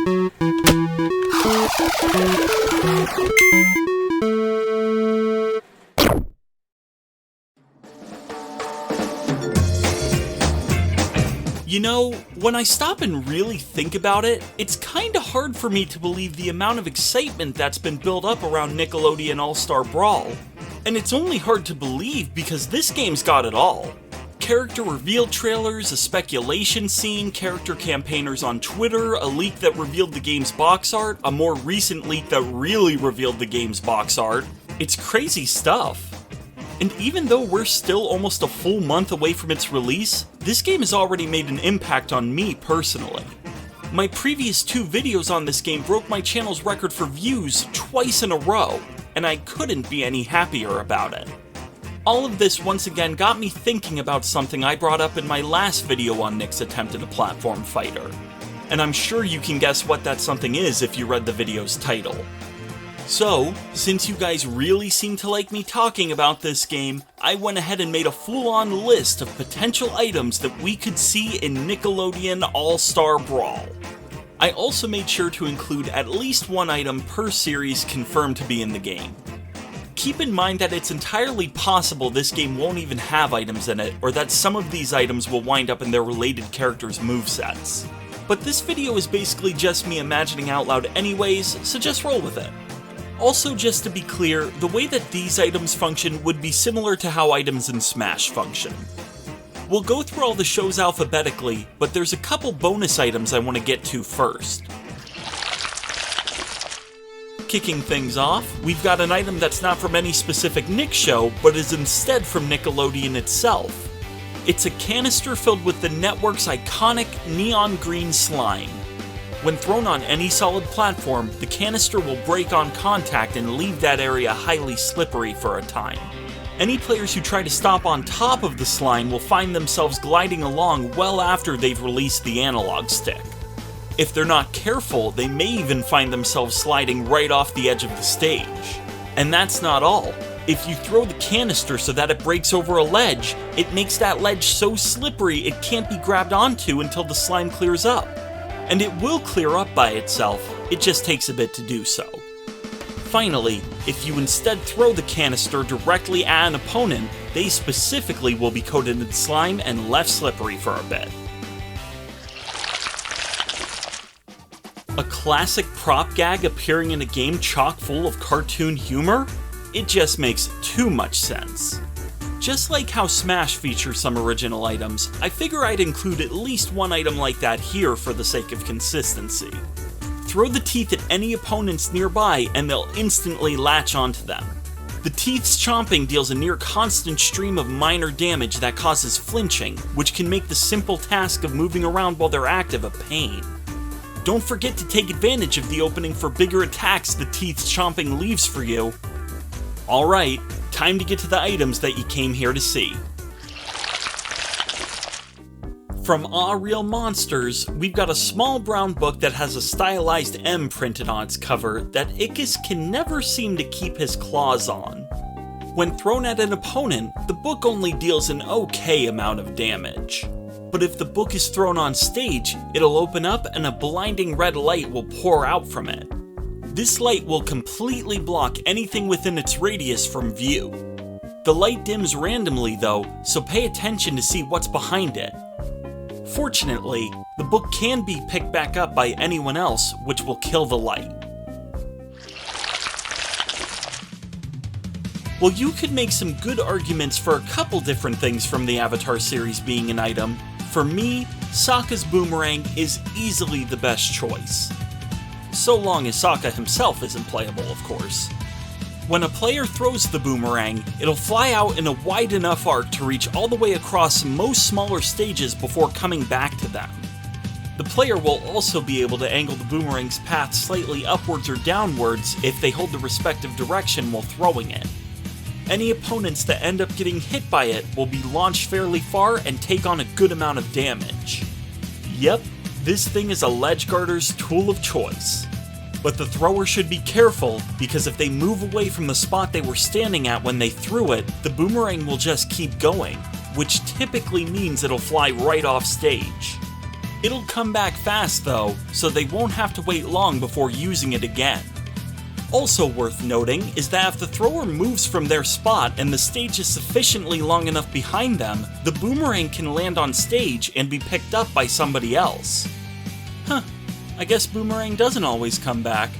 You know, when I stop and really think about it, it's kinda hard for me to believe the amount of excitement that's been built up around Nickelodeon All-Star Brawl. And it's only hard to believe because this game's got it all. Character reveal trailers, a speculation scene, character campaigners on Twitter, a leak that revealed the game's box art, a more recent leak that really revealed the game's box art. It's crazy stuff. And even though we're still almost a full month away from its release, this game has already made an impact on me personally. My previous 2 videos on this game broke my channel's record for views twice in a row, and I couldn't be any happier about it. All of this once again got me thinking about something I brought up in my last video on Nick's attempt at a platform fighter. And I'm sure you can guess what that something is if you read the video's title. So, since you guys really seem to like me talking about this game, I went ahead and made a full-on list of potential items that we could see in Nickelodeon All-Star Brawl. I also made sure to include at least one item per series confirmed to be in the game. Keep in mind that it's entirely possible this game won't even have items in it, or that some of these items will wind up in their related characters' movesets. But this video is basically just me imagining out loud anyways, so just roll with it. Also, just to be clear, the way that these items function would be similar to how items in Smash function. We'll go through all the shows alphabetically, but there's a couple bonus items I want to get to first. Kicking things off, we've got an item that's not from any specific Nick show, but is instead from Nickelodeon itself. It's a canister filled with the network's iconic neon green slime. When thrown on any solid platform, the canister will break on contact and leave that area highly slippery for a time. Any players who try to stop on top of the slime will find themselves gliding along well after they've released the analog stick. If they're not careful, they may even find themselves sliding right off the edge of the stage. And that's not all. If you throw the canister so that it breaks over a ledge, it makes that ledge so slippery it can't be grabbed onto until the slime clears up. And it will clear up by itself, it just takes a bit to do so. Finally, if you instead throw the canister directly at an opponent, they specifically will be coated in slime and left slippery for a bit. A classic prop gag appearing in a game chock full of cartoon humor? It just makes too much sense. Just like how Smash features some original items, I figure I'd include at least one item like that here for the sake of consistency. Throw the teeth at any opponents nearby and they'll instantly latch onto them. The teeth's chomping deals a near constant stream of minor damage that causes flinching, which can make the simple task of moving around while they're active a pain. Don't forget to take advantage of the opening for bigger attacks the teeth's chomping leaves for you. Alright, time to get to the items that you came here to see. From Aw Real Monsters, we've got a small brown book that has a stylized M printed on its cover that Ickis can never seem to keep his claws on. When thrown at an opponent, the book only deals an okay amount of damage. But if the book is thrown on stage, it'll open up and a blinding red light will pour out from it. This light will completely block anything within its radius from view. The light dims randomly though, so pay attention to see what's behind it. Fortunately, the book can be picked back up by anyone else, which will kill the light. Well, you could make some good arguments for a couple different things from the Avatar series being an item. For me, Sokka's boomerang is easily the best choice. So long as Sokka himself isn't playable, of course. When a player throws the boomerang, it'll fly out in a wide enough arc to reach all the way across most smaller stages before coming back to them. The player will also be able to angle the boomerang's path slightly upwards or downwards if they hold the respective direction while throwing it. Any opponents that end up getting hit by it will be launched fairly far and take on a good amount of damage. Yep, this thing is a ledge guarder's tool of choice. But the thrower should be careful, because if they move away from the spot they were standing at when they threw it, the boomerang will just keep going, which typically means it'll fly right off stage. It'll come back fast though, so they won't have to wait long before using it again. Also worth noting is that if the thrower moves from their spot and the stage is sufficiently long enough behind them, the boomerang can land on stage and be picked up by somebody else. Huh, I guess boomerang doesn't always come back.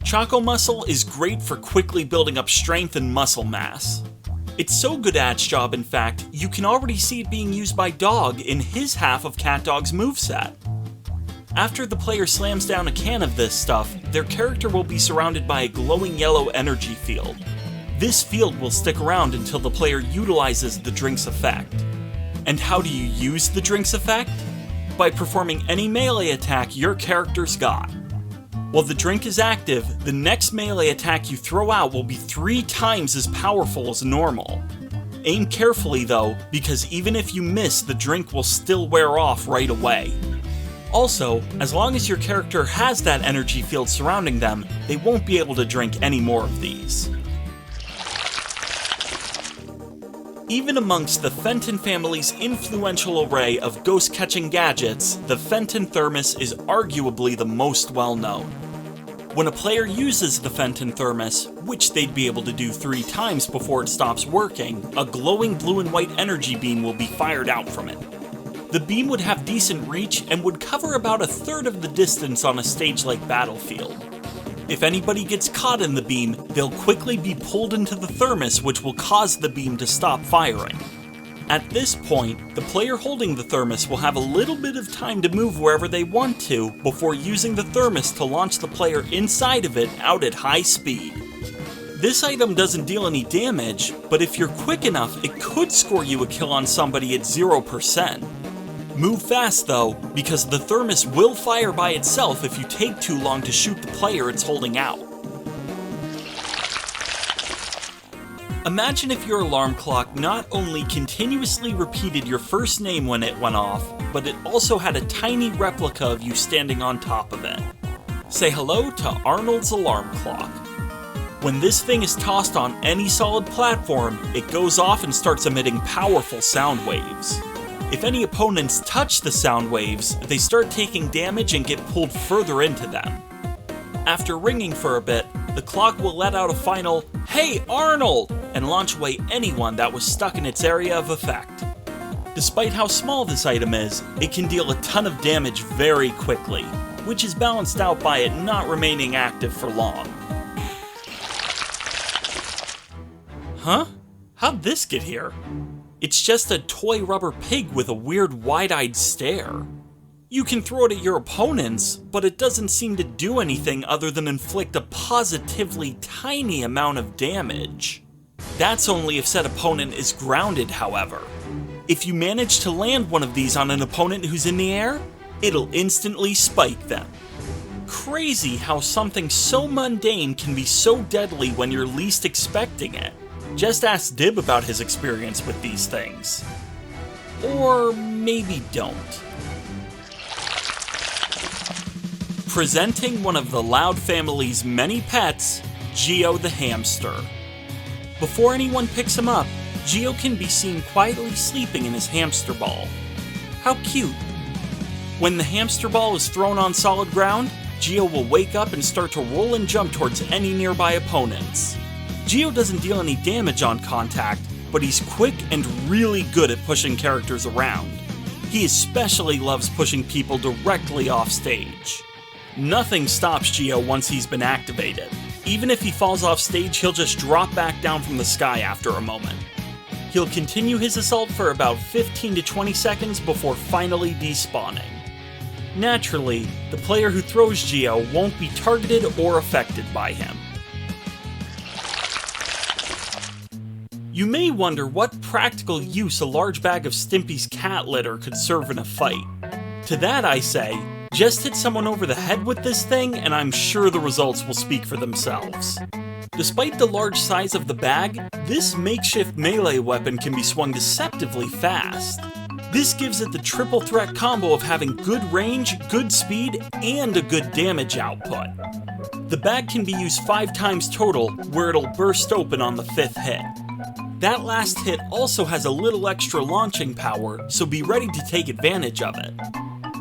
Choco Muscle is great for quickly building up strength and muscle mass. It's so good at its job, in fact, you can already see it being used by Dog in his half of CatDog's moveset. After the player slams down a can of this stuff, their character will be surrounded by a glowing yellow energy field. This field will stick around until the player utilizes the drink's effect. And how do you use the drink's effect? By performing any melee attack your character's got. While the drink is active, the next melee attack you throw out will be 3 times as powerful as normal. Aim carefully though, because even if you miss, the drink will still wear off right away. Also, as long as your character has that energy field surrounding them, they won't be able to drink any more of these. Even amongst the Fenton family's influential array of ghost-catching gadgets, the Fenton Thermos is arguably the most well-known. When a player uses the Fenton Thermos, which they'd be able to do 3 times before it stops working, a glowing blue and white energy beam will be fired out from it. The beam would have decent reach and would cover about 1/3 of the distance on a stage like Battlefield. If anybody gets caught in the beam, they'll quickly be pulled into the thermos, which will cause the beam to stop firing. At this point, the player holding the thermos will have a little bit of time to move wherever they want to before using the thermos to launch the player inside of it out at high speed. This item doesn't deal any damage, but if you're quick enough, it could score you a kill on somebody at 0%. Move fast though, because the thermos will fire by itself if you take too long to shoot the player it's holding out. Imagine if your alarm clock not only continuously repeated your first name when it went off, but it also had a tiny replica of you standing on top of it. Say hello to Arnold's alarm clock. When this thing is tossed on any solid platform, it goes off and starts emitting powerful sound waves. If any opponents touch the sound waves, they start taking damage and get pulled further into them. After ringing for a bit, the clock will let out a final, "Hey Arnold!" and launch away anyone that was stuck in its area of effect. Despite how small this item is, it can deal a ton of damage very quickly, which is balanced out by it not remaining active for long. Huh? How'd this get here? It's just a toy rubber pig with a weird wide-eyed stare. You can throw it at your opponents, but it doesn't seem to do anything other than inflict a positively tiny amount of damage. That's only if said opponent is grounded, however. If you manage to land one of these on an opponent who's in the air, it'll instantly spike them. Crazy how something so mundane can be so deadly when you're least expecting it. Just ask Dib about his experience with these things. Or maybe don't. Presenting one of the Loud family's many pets, Geo the hamster. Before anyone picks him up, Geo can be seen quietly sleeping in his hamster ball. How cute. When the hamster ball is thrown on solid ground, Geo will wake up and start to roll and jump towards any nearby opponents. Geo doesn't deal any damage on contact, but he's quick and really good at pushing characters around. He especially loves pushing people directly off stage. Nothing stops Geo once he's been activated. Even if he falls off stage, he'll just drop back down from the sky after a moment. He'll continue his assault for about 15 to 20 seconds before finally despawning. Naturally, the player who throws Geo won't be targeted or affected by him. You may wonder what practical use a large bag of Stimpy's cat litter could serve in a fight. To that I say, just hit someone over the head with this thing and I'm sure the results will speak for themselves. Despite the large size of the bag, this makeshift melee weapon can be swung deceptively fast. This gives it the triple threat combo of having good range, good speed, and a good damage output. The bag can be used 5 times total, where it'll burst open on the 5th hit. That last hit also has a little extra launching power, so be ready to take advantage of it.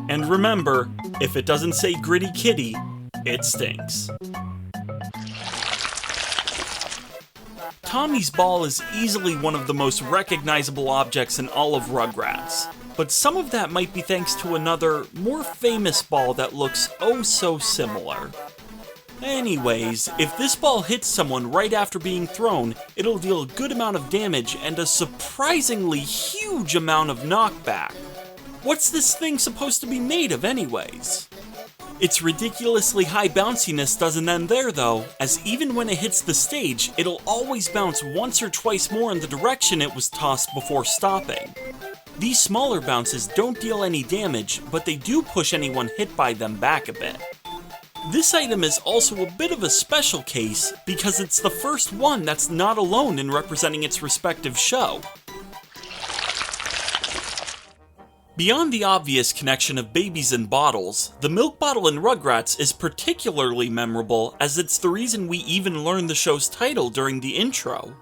And remember, if it doesn't say Gritty Kitty, it stinks. Tommy's ball is easily one of the most recognizable objects in all of Rugrats, but some of that might be thanks to another, more famous ball that looks oh so similar. Anyways, if this ball hits someone right after being thrown, it'll deal a good amount of damage and a surprisingly huge amount of knockback. What's this thing supposed to be made of anyways? Its ridiculously high bounciness doesn't end there though, as even when it hits the stage, it'll always bounce once or twice more in the direction it was tossed before stopping. These smaller bounces don't deal any damage, but they do push anyone hit by them back a bit. This item is also a bit of a special case, because it's the first one that's not alone in representing its respective show. Beyond the obvious connection of babies and bottles, the milk bottle in Rugrats is particularly memorable as it's the reason we even learn the show's title during the intro.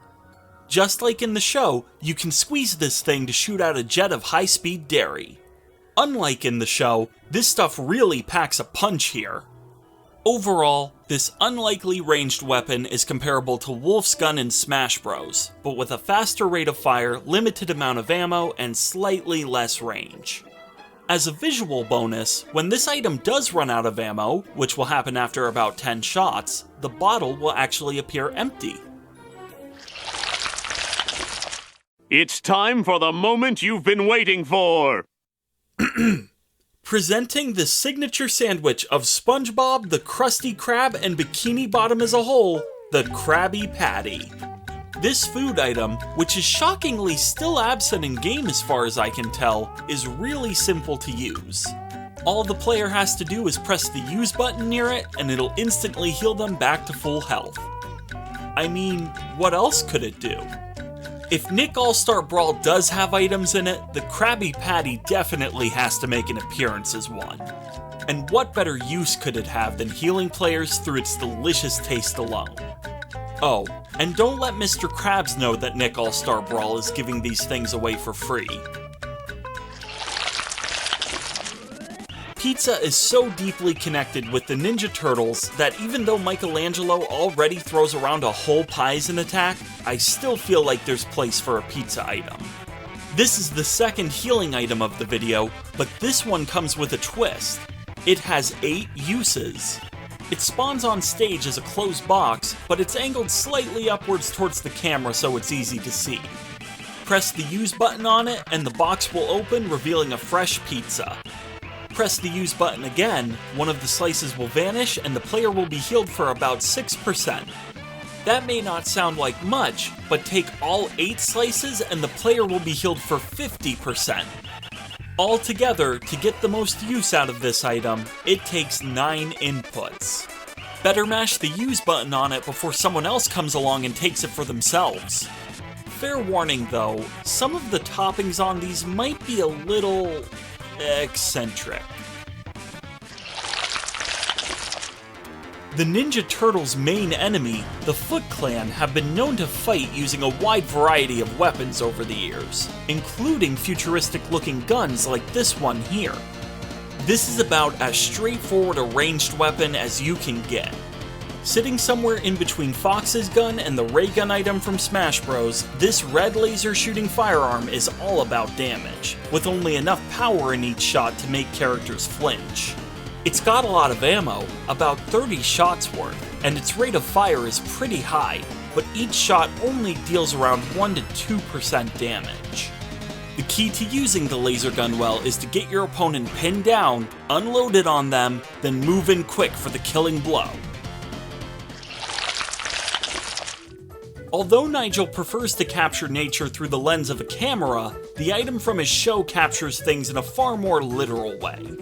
Just like in the show, you can squeeze this thing to shoot out a jet of high-speed dairy. Unlike in the show, this stuff really packs a punch here. Overall, this unlikely ranged weapon is comparable to Wolf's gun in Smash Bros, but with a faster rate of fire, limited amount of ammo, and slightly less range. As a visual bonus, when this item does run out of ammo, which will happen after about 10 shots, the bottle will actually appear empty. It's time for the moment you've been waiting for! Presenting the signature sandwich of SpongeBob, the Krusty Krab, and Bikini Bottom as a whole, the Krabby Patty. This food item, which is shockingly still absent in game as far as I can tell, is really simple to use. All the player has to do is press the use button near it, and it'll instantly heal them back to full health. I mean, what else could it do? If Nick All-Star Brawl does have items in it, the Krabby Patty definitely has to make an appearance as one. And what better use could it have than healing players through its delicious taste alone? Oh, and don't let Mr. Krabs know that Nick All-Star Brawl is giving these things away for free. Pizza is so deeply connected with the Ninja Turtles that even though Michelangelo already throws around a whole pie as an attack, I still feel like there's place for a pizza item. This is the second healing item of the video, but this one comes with a twist. It has 8 uses. It spawns on stage as a closed box, but it's angled slightly upwards towards the camera so it's easy to see. Press the use button on it and the box will open, revealing a fresh pizza. Press the use button again, one of the slices will vanish and the player will be healed for about 6%. That may not sound like much, but take all 8 slices and the player will be healed for 50%. Altogether, to get the most use out of this item, it takes 9 inputs. Better mash the use button on it before someone else comes along and takes it for themselves. Fair warning though, some of the toppings on these might be a little eccentric. The Ninja Turtles' main enemy, the Foot Clan, have been known to fight using a wide variety of weapons over the years, including futuristic-looking guns like this one here. This is about as straightforward a ranged weapon as you can get. Sitting somewhere in between Fox's gun and the ray gun item from Smash Bros, this red laser shooting firearm is all about damage, with only enough power in each shot to make characters flinch. It's got a lot of ammo, about 30 shots worth, and its rate of fire is pretty high, but each shot only deals around 1 to 2% damage. The key to using the laser gun well is to get your opponent pinned down, unload it on them, then move in quick for the killing blow. Although Nigel prefers to capture nature through the lens of a camera, the item from his show captures things in a far more literal way.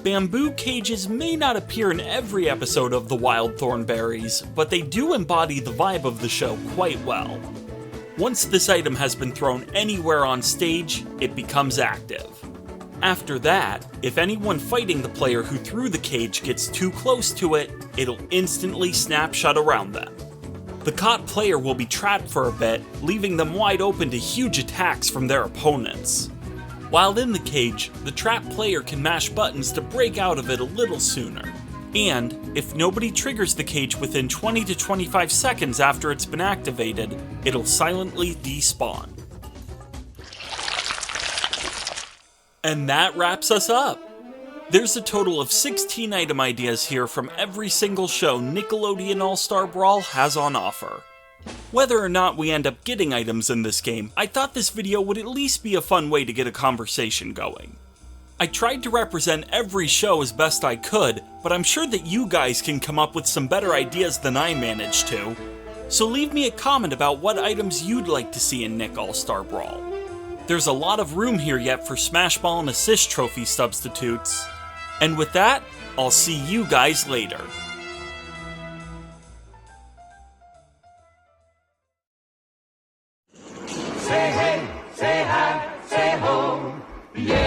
Bamboo cages may not appear in every episode of The Wild Thornberrys, but they do embody the vibe of the show quite well. Once this item has been thrown anywhere on stage, it becomes active. After that, if anyone fighting the player who threw the cage gets too close to it, it'll instantly snap shut around them. The caught player will be trapped for a bit, leaving them wide open to huge attacks from their opponents. While in the cage, the trapped player can mash buttons to break out of it a little sooner. And, if nobody triggers the cage within 20 to 25 seconds after it's been activated, it'll silently despawn. And that wraps us up! There's a total of 16 item ideas here from every single show Nickelodeon All-Star Brawl has on offer. Whether or not we end up getting items in this game, I thought this video would at least be a fun way to get a conversation going. I tried to represent every show as best I could, but I'm sure that you guys can come up with some better ideas than I managed to. So leave me a comment about what items you'd like to see in Nick All-Star Brawl. There's a lot of room here yet for Smash Ball and Assist Trophy substitutes. And with that, I'll see you guys later. Say hey, say hi, say ho, yeah.